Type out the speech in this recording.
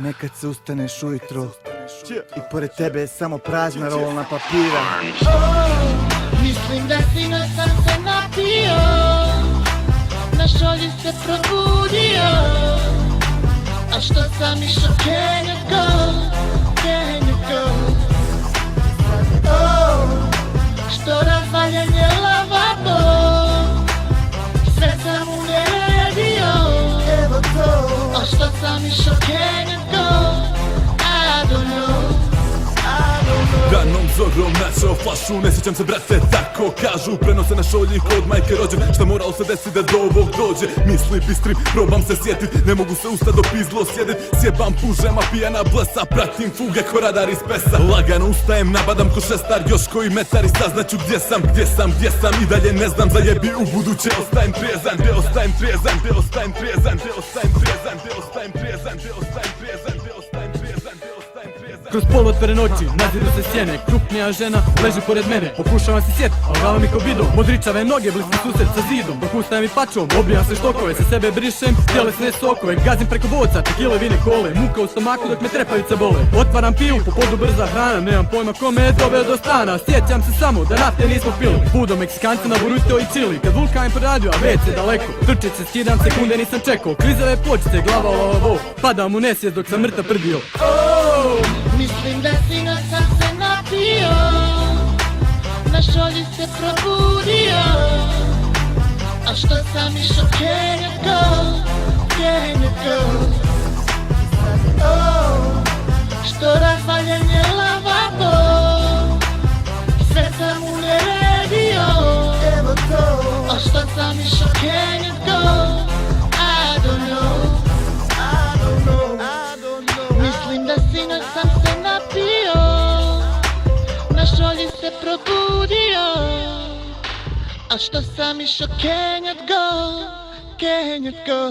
Nekad se ustaneš ujutro i pored tebe je samo prazna rolna papira. Mislim da sinoć sam se napio, na šolji se probudio. A što sam išao, can you go, can you go? Što razvaljen je lavabo, sve sam uredio. A što sam išao, can you go, I don't know. Ranom zorom našao flašu, ne sjećam se brate, tako kažu. Prenose na šolji kod majke rođen, šta moralo se desi da do ovog dođe. Misli bistrim, probam se sjetit, ne mogu se usta do pizlo sjedit. Sjebam pužema, pijana blesa, pratim fuge ko radar iz pesa. Lagano ustajem, nabadam ko šestar, još koji metar i saznaću gdje sam i dalje ne znam, zajebi u buduće. Ostajem trijezan, gdje ostajem trijezan, gdje ostajem trijezan, gdje ostajem trijezan, gdje ostajem trijezan, gdje ostajem trijezan, gdje ostajem trijezan, gdje ostajem trijezan. Kroz poluotvore oči, naziru se sjene. Krupnija žena leži pored mene. Pokušavam se sjet, ali glava mi ko bidon. Modričave noge, bliski susret sa zidom. Dok ustajem i pačom, obijam se štokove. Sa sebe brišem, tjelesne sokove. Gazim preko boca, tekile, vine, kole. Muka u stomaku dok me trepavice bole. Otvaram piju, po podu brza hrana. Nemam pojma kome je doveo do stana. Sjećam se samo da nafte nismo pili. Budo Meksikanci na burrito i chili. Kad vulkan poradio, a već je daleko. Trčeć se, skidam, sekunde nisam čekao. Klizave pločice, glava ovo. Padam u nesvijest dok sam mrtav prdio. Mislim da sinoć sam se napio, na šolji se probudio. A što sam išao, can you go, can you go? Što razvaljen je lavabo, sve sam uredio. A što sam išao, can you go, I don't know. Mislim da sinoć sam se napio, na šolji se probudio. A što sam išao, can you go, can you go?